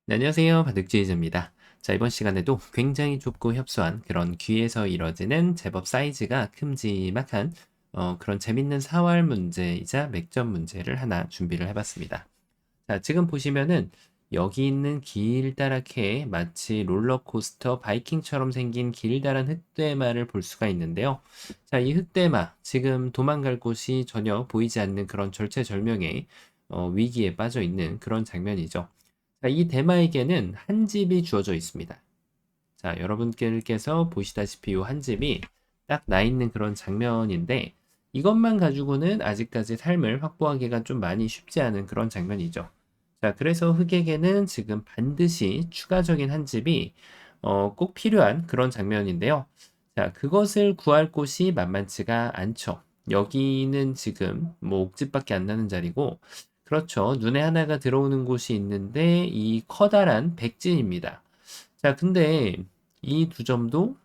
네, 안녕하세요. 바둑지휘자입니다. 자, 이번 시간에도 굉장히 좁고 협소한 그런 귀에서 이뤄지는 제법 사이즈가 큼지막한 그런 재밌는 사활 문제이자 맥점 문제를 하나 준비를 해봤습니다. 자, 지금 보시면은 여기 있는 길다랗게 마치 롤러코스터 바이킹처럼 생긴 길다란 흑대마를 볼 수가 있는데요. 자, 이 흑대마 지금 도망갈 곳이 전혀 보이지 않는 그런 절체절명의 위기에 빠져 있는 그런 장면이죠. 자, 이 대마에게는 한 집이 주어져 있습니다. 자, 여러분께서 보시다시피 이 한 집이 딱 나 있는 그런 장면인데 이것만 가지고는 아직까지 삶을 확보하기가 좀 많이 쉽지 않은 그런 장면이죠. 자, 그래서 흑에게는 지금 반드시 추가적인 한 집이 꼭 필요한 그런 장면인데요. 자, 그것을 구할 곳이 만만치가 않죠. 여기는 지금 뭐 옥집밖에 안 나는 자리고, 그렇죠. 눈에 하나가 들어오는 곳이 있는데 이 커다란 백진입니다. 자, 근데 이 두 점도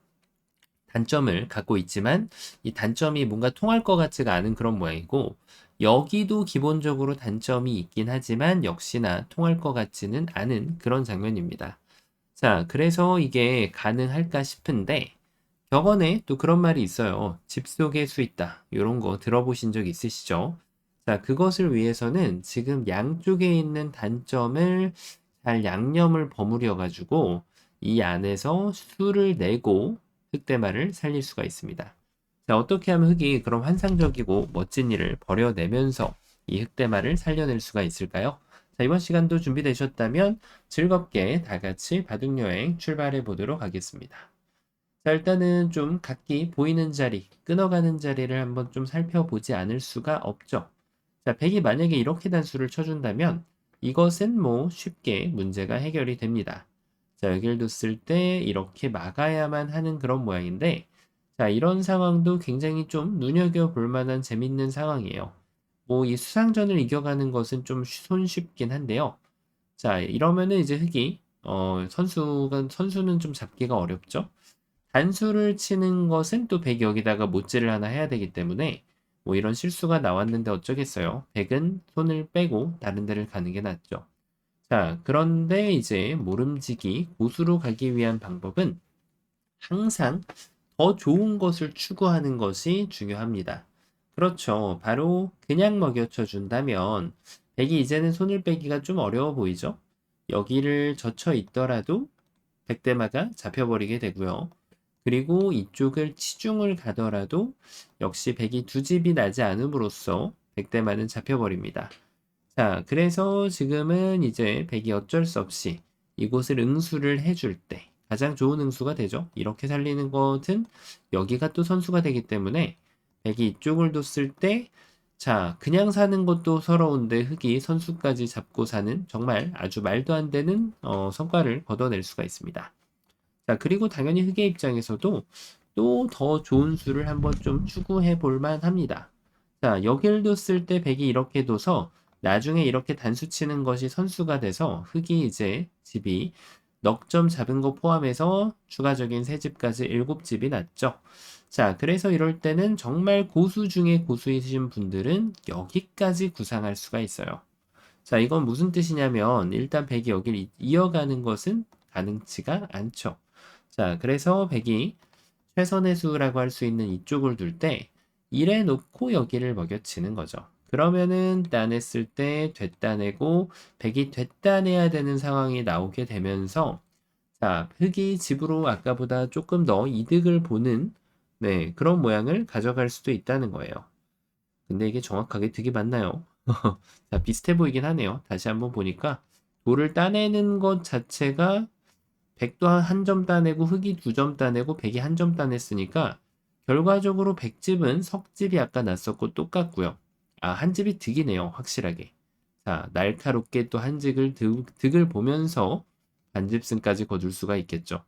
단점을 갖고 있지만 이 단점이 뭔가 통할 것 같지가 않은 그런 모양이고 여기도 기본적으로 단점이 있긴 하지만 역시나 통할 것 같지는 않은 그런 장면입니다. 자, 그래서 이게 가능할까 싶은데 격언에 또 그런 말이 있어요. 집 속에 수 있다. 이런 거 들어보신 적 있으시죠? 자, 그것을 위해서는 지금 양쪽에 있는 단점을 잘 양념을 버무려 가지고 이 안에서 수를 내고 흑대마를 살릴 수가 있습니다. 자, 어떻게 하면 흑이 그런 환상적이고 멋진 일을 벌여내면서 이 흑대마를 살려낼 수가 있을까요? 자, 이번 시간도 준비되셨다면 즐겁게 다 같이 바둑여행 출발해 보도록 하겠습니다. 자, 일단은 좀 각기 보이는 자리, 끊어가는 자리를 한번 좀 살펴보지 않을 수가 없죠. 자, 백이 만약에 이렇게 단수를 쳐준다면 이것은 뭐 쉽게 문제가 해결이 됩니다. 자, 여기를 뒀을 때 이렇게 막아야만 하는 그런 모양인데, 자, 이런 상황도 굉장히 좀 눈여겨볼 만한 재밌는 상황이에요. 뭐 이 수상전을 이겨가는 것은 좀 손쉽긴 한데요. 자, 이러면은 이제 흑이, 선수는 좀 잡기가 어렵죠. 단수를 치는 것은 또 백이 여기다가 못질을 하나 해야 되기 때문에 뭐 이런 실수가 나왔는데 어쩌겠어요. 백은 손을 빼고 다른 데를 가는 게 낫죠. 자, 그런데 이제 모름지기 고수로 가기 위한 방법은 항상 더 좋은 것을 추구하는 것이 중요합니다. 그렇죠. 바로 그냥 먹여쳐 준다면 백이 이제는 손을 빼기가 좀 어려워 보이죠? 여기를 젖혀 있더라도 백대마가 잡혀버리게 되고요. 그리고 이쪽을 치중을 가더라도 역시 백이 두 집이 나지 않음으로써 백대마는 잡혀버립니다. 자, 그래서 지금은 이제 백이 어쩔 수 없이 이곳을 응수를 해줄 때 가장 좋은 응수가 되죠. 이렇게 살리는 것은 여기가 또 선수가 되기 때문에 백이 이쪽을 뒀을 때 자, 그냥 사는 것도 서러운데 흑이 선수까지 잡고 사는 정말 아주 말도 안 되는 성과를 거둬낼 수가 있습니다. 자, 그리고 당연히 흑의 입장에서도 또 더 좋은 수를 한번 좀 추구해 볼 만합니다. 자, 여길 뒀을 때 백이 이렇게 둬서 나중에 이렇게 단수 치는 것이 선수가 돼서 흑이 이제 집이 넉 점 잡은 거 포함해서 추가적인 세 집까지 일곱 집이 났죠. 자, 그래서 이럴 때는 정말 고수 중에 고수이신 분들은 여기까지 구상할 수가 있어요. 자, 이건 무슨 뜻이냐면 일단 백이 여기를 이어가는 것은 가능치가 않죠. 자, 그래서 백이 최선의 수라고 할 수 있는 이쪽을 둘 때 1에 놓고 여기를 먹여치는 거죠. 그러면은 따냈을 때 됐다내고 백이 됐다내야 되는 상황이 나오게 되면서 자, 흑이 집으로 아까보다 조금 더 이득을 보는 네, 그런 모양을 가져갈 수도 있다는 거예요. 근데 이게 정확하게 득이 맞나요? 자, 비슷해 보이긴 하네요. 다시 한번 보니까 돌을 따내는 것 자체가 백도 한 점 따내고 흑이 두 점 따내고 백이 한 점 따냈으니까 결과적으로 백집은 석집이 아까 났었고 똑같고요. 아, 한 집이 득이네요. 확실하게. 자, 날카롭게 또 한 집을 득을 보면서 반집승까지 거둘 수가 있겠죠.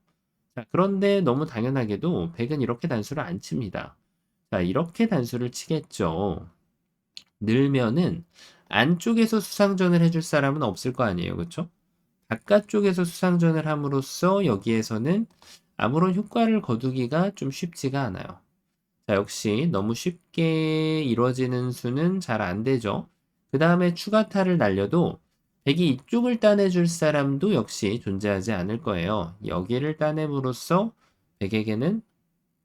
자, 그런데 너무 당연하게도 백은 이렇게 단수를 안 칩니다. 자, 이렇게 단수를 치겠죠. 늘면은 안쪽에서 수상전을 해줄 사람은 없을 거 아니에요. 그쵸? 바깥쪽에서 수상전을 함으로써 여기에서는 아무런 효과를 거두기가 좀 쉽지가 않아요. 자, 역시 너무 쉽게 이루어지는 수는 잘 안 되죠. 그 다음에 추가타를 날려도 백이 이쪽을 따내줄 사람도 역시 존재하지 않을 거예요. 여기를 따냄으로써 백에게는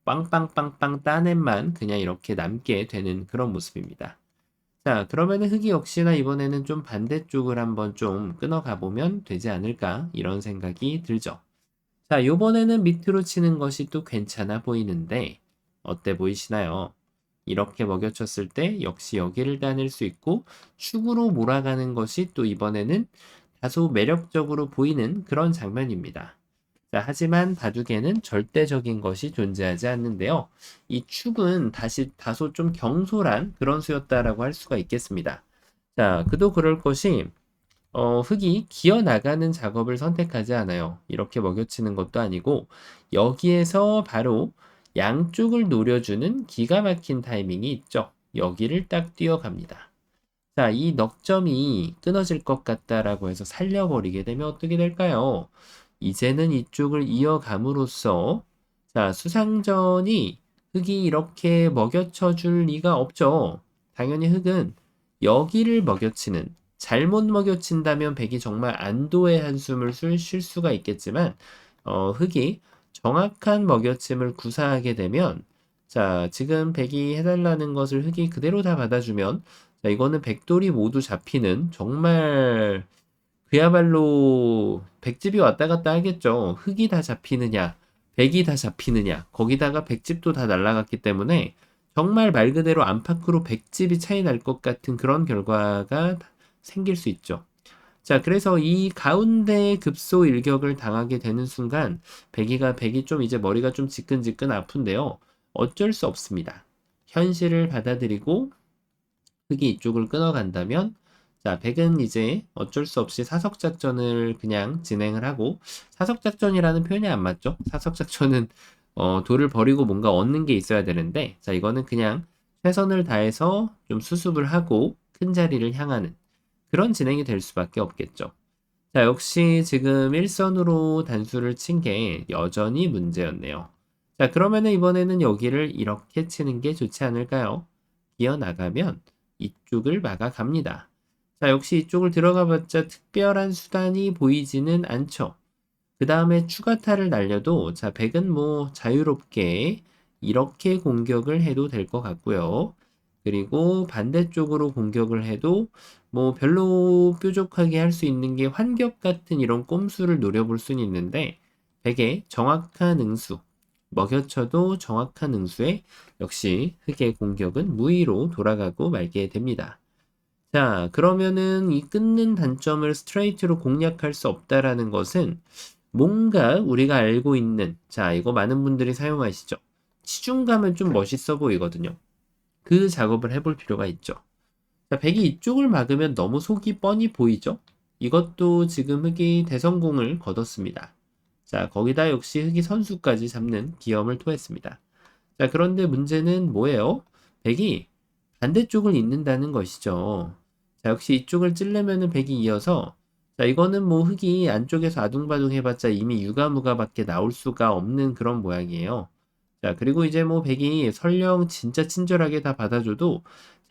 빵빵빵빵 따냄만 그냥 이렇게 남게 되는 그런 모습입니다. 자, 그러면은 흑이 역시나 이번에는 좀 반대쪽을 한번 좀 끊어가 보면 되지 않을까 이런 생각이 들죠. 자, 요번에는 밑으로 치는 것이 또 괜찮아 보이는데 어때 보이시나요? 이렇게 먹여쳤을 때 역시 여기를 따낼 수 있고 축으로 몰아가는 것이 또 이번에는 다소 매력적으로 보이는 그런 장면입니다. 자, 하지만 바둑에는 절대적인 것이 존재하지 않는데요. 이 축은 다소 좀 경솔한 그런 수였다라고 할 수가 있겠습니다. 자, 그도 그럴 것이 흙이 기어 나가는 작업을 선택하지 않아요. 이렇게 먹여치는 것도 아니고 여기에서 바로 양쪽을 노려주는 기가 막힌 타이밍이 있죠. 여기를 딱 뛰어갑니다. 자, 이 넉점이 끊어질 것 같다라고 해서 살려버리게 되면 어떻게 될까요? 이제는 이쪽을 이어감으로써 자, 수상전이 흙이 이렇게 먹여쳐 줄 리가 없죠. 당연히 흙은 여기를 먹여치는 잘못 먹여친다면 백이 정말 안도의 한숨을 쉴 수가 있겠지만 흙이 정확한 먹여침을 구사하게 되면 자, 지금 백이 해달라는 것을 흙이 그대로 다 받아주면 자, 이거는 백돌이 모두 잡히는 정말 그야말로 백집이 왔다 갔다 하겠죠. 흙이 다 잡히느냐, 백이 다 잡히느냐, 거기다가 백집도 다 날아갔기 때문에 정말 말 그대로 안팎으로 백집이 차이 날 것 같은 그런 결과가 생길 수 있죠. 자, 그래서 이 가운데 급소 일격을 당하게 되는 순간 백이 좀 이제 머리가 좀 지끈지끈 아픈데요. 어쩔 수 없습니다. 현실을 받아들이고 흙이 이쪽을 끊어간다면 자, 백은 이제 어쩔 수 없이 사석작전을 그냥 진행을 하고 사석작전이라는 표현이 안 맞죠? 사석작전은 돌을 버리고 뭔가 얻는 게 있어야 되는데 자, 이거는 그냥 최선을 다해서 좀 수습을 하고 큰 자리를 향하는 그런 진행이 될 수밖에 없겠죠. 자, 역시 지금 일선으로 단수를 친 게 여전히 문제였네요. 자, 그러면은 이번에는 여기를 이렇게 치는 게 좋지 않을까요? 이어나가면 이쪽을 막아갑니다. 자, 역시 이쪽을 들어가봤자 특별한 수단이 보이지는 않죠. 그 다음에 추가타를 날려도 자, 백은 뭐 자유롭게 이렇게 공격을 해도 될 것 같고요. 그리고 반대쪽으로 공격을 해도 뭐 별로 뾰족하게 할 수 있는 게 환격 같은 이런 꼼수를 노려볼 수는 있는데 백의 정확한 응수, 먹여쳐도 정확한 응수에 역시 흑의 공격은 무의로 돌아가고 말게 됩니다. 자, 그러면은 이 끊는 단점을 스트레이트로 공략할 수 없다라는 것은 뭔가 우리가 알고 있는, 자, 이거 많은 분들이 사용하시죠. 치중감은 좀 멋있어 보이거든요. 그 작업을 해볼 필요가 있죠. 자, 백이 이쪽을 막으면 너무 속이 뻔히 보이죠? 이것도 지금 흑이 대성공을 거뒀습니다. 자, 거기다 역시 흑이 선수까지 잡는 기염을 토했습니다. 자, 그런데 문제는 뭐예요? 백이 반대쪽을 잇는다는 것이죠. 자, 역시 이쪽을 찌르면은 백이 이어서 자, 이거는 뭐 흑이 안쪽에서 아둥바둥 해봤자 이미 유가무가밖에 나올 수가 없는 그런 모양이에요. 자, 그리고 이제 뭐 백이 설령 진짜 친절하게 다 받아줘도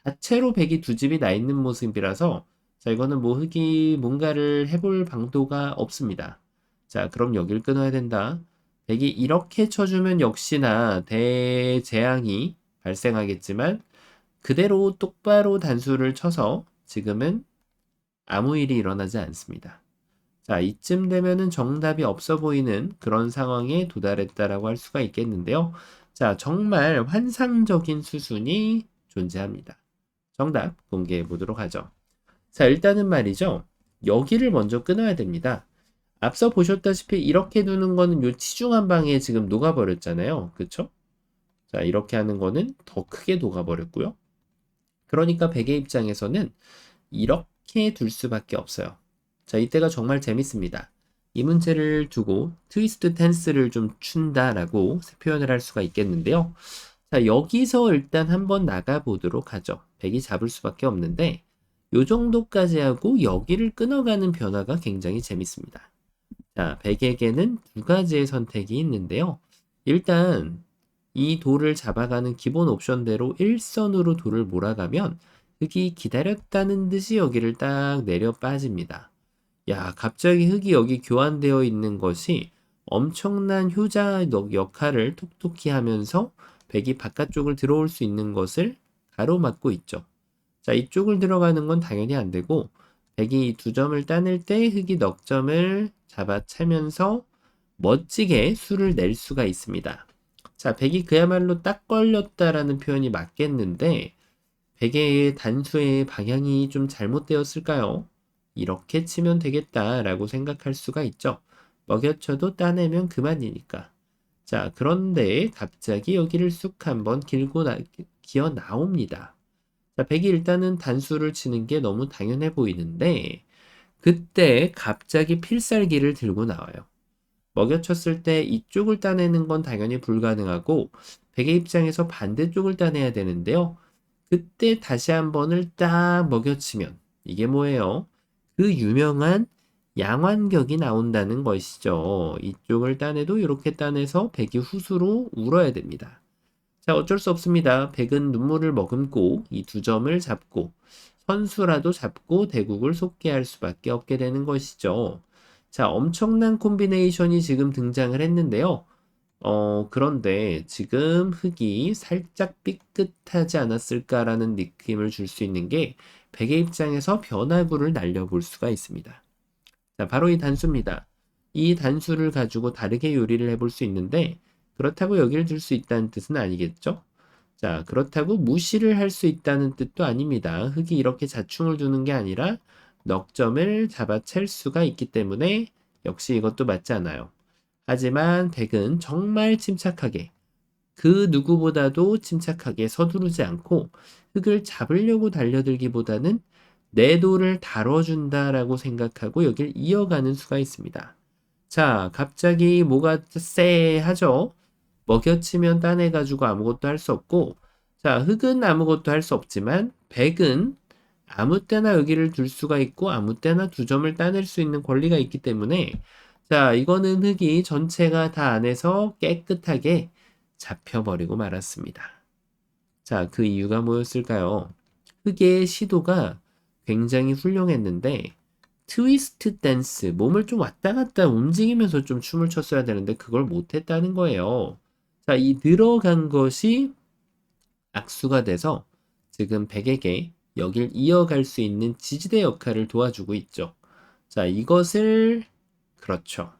자체로 백이 두 집이 나 있는 모습이라서 자, 이거는 뭐 흑이 뭔가를 해볼 방도가 없습니다. 자, 그럼 여길 끊어야 된다. 백이 이렇게 쳐주면 역시나 대재앙이 발생하겠지만 그대로 똑바로 단수를 쳐서 지금은 아무 일이 일어나지 않습니다. 자, 이쯤 되면은 정답이 없어 보이는 그런 상황에 도달했다라고 할 수가 있겠는데요. 자, 정말 환상적인 수순이 존재합니다. 정답 공개해 보도록 하죠. 자, 일단은 말이죠. 여기를 먼저 끊어야 됩니다. 앞서 보셨다시피 이렇게 두는 거는 요 치중한 방에 지금 녹아버렸잖아요. 그쵸? 자, 이렇게 하는 거는 더 크게 녹아버렸고요. 그러니까 백의 입장에서는 이렇게 둘 수밖에 없어요. 자, 이때가 정말 재밌습니다. 이 문제를 두고 트위스트 텐스를 좀 춘다라고 표현을 할 수가 있겠는데요. 자, 여기서 일단 한번 나가보도록 하죠. 백이 잡을 수밖에 없는데 요 정도까지 하고 여기를 끊어가는 변화가 굉장히 재밌습니다. 자, 백에게는 두 가지의 선택이 있는데요. 일단 이 돌을 잡아가는 기본 옵션대로 일선으로 돌을 몰아가면 흙이 기다렸다는 듯이 여기를 딱 내려 빠집니다. 야, 갑자기 흙이 여기 교환되어 있는 것이 엄청난 효자 역할을 톡톡히 하면서 백이 바깥쪽을 들어올 수 있는 것을 가로막고 있죠. 자, 이쪽을 들어가는 건 당연히 안 되고, 백이 두 점을 따낼 때 흙이 넉 점을 잡아채면서 멋지게 수를 낼 수가 있습니다. 자, 백이 그야말로 딱 걸렸다라는 표현이 맞겠는데, 백의 단수의 방향이 좀 잘못되었을까요? 이렇게 치면 되겠다라고 생각할 수가 있죠. 먹여쳐도 따내면 그만이니까. 자, 그런데 갑자기 여기를 쑥 한번 기어 나옵니다. 자, 백이 일단은 단수를 치는 게 너무 당연해 보이는데, 그때 갑자기 필살기를 들고 나와요. 먹여쳤을 때 이쪽을 따내는 건 당연히 불가능하고, 백의 입장에서 반대쪽을 따내야 되는데요. 그때 다시 한 번을 딱 먹여치면, 이게 뭐예요? 그 유명한 양완격이 나온다는 것이죠. 이쪽을 따내도 이렇게 따내서 백이 후수로 울어야 됩니다. 자, 어쩔 수 없습니다. 백은 눈물을 머금고 이 두 점을 잡고 선수라도 잡고 대국을 속게 할 수밖에 없게 되는 것이죠. 자, 엄청난 콤비네이션이 지금 등장을 했는데요. 그런데 지금 흙이 살짝 삐끗하지 않았을까라는 느낌을 줄 수 있는 게 백의 입장에서 변화구를 날려볼 수가 있습니다. 자, 바로 이 단수입니다. 이 단수를 가지고 다르게 요리를 해볼 수 있는데 그렇다고 여기를 줄 수 있다는 뜻은 아니겠죠? 자, 그렇다고 무시를 할 수 있다는 뜻도 아닙니다. 흙이 이렇게 자충을 두는 게 아니라 넉 점을 잡아챌 수가 있기 때문에 역시 이것도 맞지 않아요. 하지만 백은 정말 침착하게 그 누구보다도 침착하게 서두르지 않고 흙을 잡으려고 달려들기보다는 내 돌을 다뤄준다라고 생각하고 여길 이어가는 수가 있습니다. 자, 갑자기 뭐가 쎄하죠? 먹여치면 따내가지고 아무것도 할 수 없고, 자, 흙은 아무것도 할 수 없지만, 백은 아무 때나 여기를 둘 수가 있고, 아무 때나 두 점을 따낼 수 있는 권리가 있기 때문에, 자, 이거는 흙이 전체가 다 안에서 깨끗하게 잡혀버리고 말았습니다. 자, 그 이유가 뭐였을까요? 흙의 시도가 굉장히 훌륭했는데, 트위스트 댄스, 몸을 좀 왔다 갔다 움직이면서 좀 춤을 췄어야 되는데, 그걸 못했다는 거예요. 자, 이 들어간 것이 악수가 돼서 지금 백에게 여길 이어갈 수 있는 지지대 역할을 도와주고 있죠. 자, 이것을 그렇죠.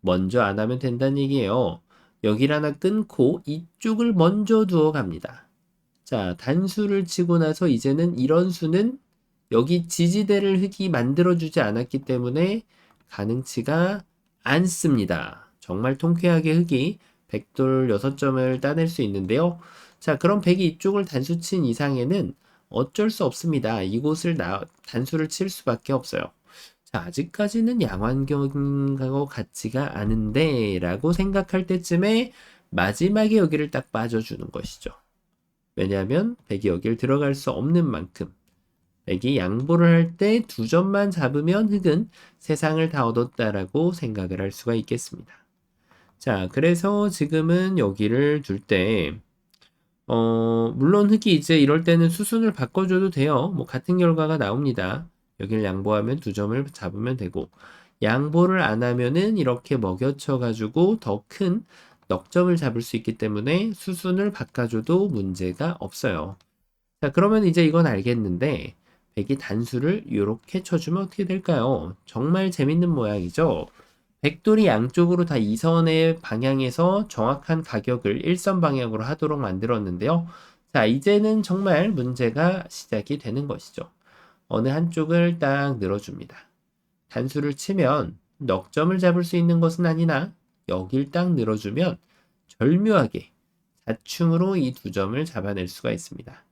먼저 안 하면 된다는 얘기예요. 여길 하나 끊고 이쪽을 먼저 두어 갑니다. 자, 단수를 치고 나서 이제는 이런 수는 여기 지지대를 흙이 만들어주지 않았기 때문에 가능치가 않습니다. 정말 통쾌하게 흙이 백돌 6점을 따낼 수 있는데요. 자, 그럼 백이 이쪽을 단수 친 이상에는 어쩔 수 없습니다. 이곳을 단수를 칠 수밖에 없어요. 자, 아직까지는 양완경하고 같지가 않은데 라고 생각할 때쯤에 마지막에 여기를 딱 빠져주는 것이죠. 왜냐하면 백이 여기를 들어갈 수 없는 만큼 백이 양보를 할 때 두 점만 잡으면 흙은 세상을 다 얻었다라고 생각을 할 수가 있겠습니다. 자, 그래서 지금은 여기를 둘 때, 물론 흙이 이제 이럴 때는 수순을 바꿔줘도 돼요. 뭐 같은 결과가 나옵니다. 여기를 양보하면 두 점을 잡으면 되고, 양보를 안 하면은 이렇게 먹여쳐가지고 더 큰 넉점을 잡을 수 있기 때문에 수순을 바꿔줘도 문제가 없어요. 자, 그러면 이제 이건 알겠는데, 백이 단수를 이렇게 쳐주면 어떻게 될까요? 정말 재밌는 모양이죠? 백돌이 양쪽으로 다 이선의 방향에서 정확한 가격을 일선 방향으로 하도록 만들었는데요. 자, 이제는 정말 문제가 시작이 되는 것이죠. 어느 한쪽을 딱 늘어줍니다. 단수를 치면 넉 점을 잡을 수 있는 것은 아니나 여길 딱 늘어주면 절묘하게 자충으로 이 두 점을 잡아낼 수가 있습니다.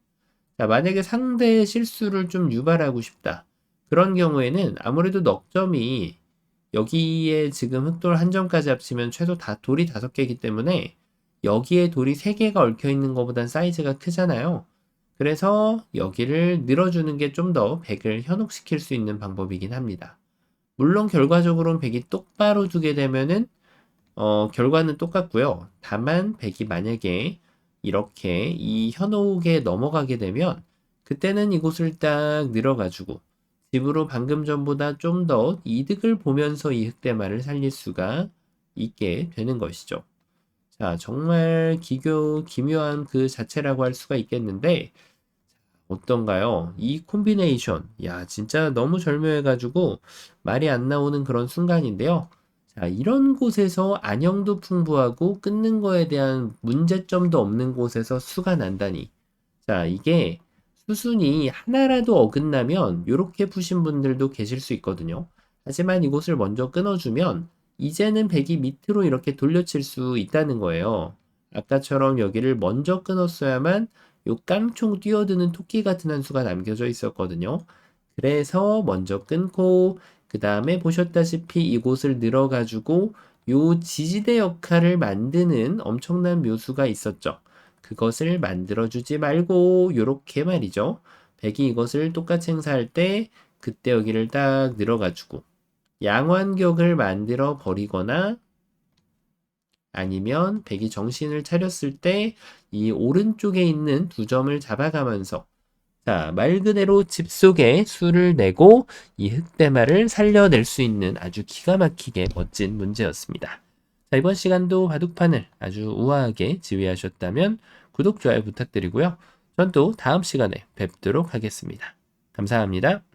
자, 만약에 상대의 실수를 좀 유발하고 싶다. 그런 경우에는 아무래도 넉 점이 여기에 지금 흑돌 한 점까지 합치면 최소 돌이 5개이기 때문에 여기에 돌이 3개가 얽혀 있는 것보단 사이즈가 크잖아요. 그래서 여기를 늘어주는 게 좀 더 백을 현혹시킬 수 있는 방법이긴 합니다. 물론 결과적으로는 백이 똑바로 두게 되면은 결과는 똑같고요. 다만 백이 만약에 이렇게 이 현혹에 넘어가게 되면 그때는 이곳을 딱 늘어가지고 집으로 방금 전보다 좀 더 이득을 보면서 이 흑대마를 살릴 수가 있게 되는 것이죠. 자, 정말 기묘한 그 자체라고 할 수가 있겠는데, 어떤가요? 이 콤비네이션. 야, 진짜 너무 절묘해가지고 말이 안 나오는 그런 순간인데요. 자, 이런 곳에서 안형도 풍부하고 끊는 거에 대한 문제점도 없는 곳에서 수가 난다니. 자, 이게 수순이 하나라도 어긋나면 이렇게 푸신 분들도 계실 수 있거든요. 하지만 이곳을 먼저 끊어주면 이제는 백이 밑으로 이렇게 돌려칠 수 있다는 거예요. 아까처럼 여기를 먼저 끊었어야만 요 깡총 뛰어드는 토끼 같은 한 수가 남겨져 있었거든요. 그래서 먼저 끊고 그 다음에 보셨다시피 이곳을 늘어가지고 요 지지대 역할을 만드는 엄청난 묘수가 있었죠. 그것을 만들어주지 말고 요렇게 말이죠. 백이 이것을 똑같이 행사할 때 그때 여기를 딱 늘어가지고 양완격을 만들어 버리거나 아니면 백이 정신을 차렸을 때 이 오른쪽에 있는 두 점을 잡아가면서 자, 말 그대로 집 속에 수를 내고 이 흑대마를 살려낼 수 있는 아주 기가 막히게 멋진 문제였습니다. 자, 이번 시간도 바둑판을 아주 우아하게 지휘하셨다면 구독, 좋아요 부탁드리고요. 전 또 다음 시간에 뵙도록 하겠습니다. 감사합니다.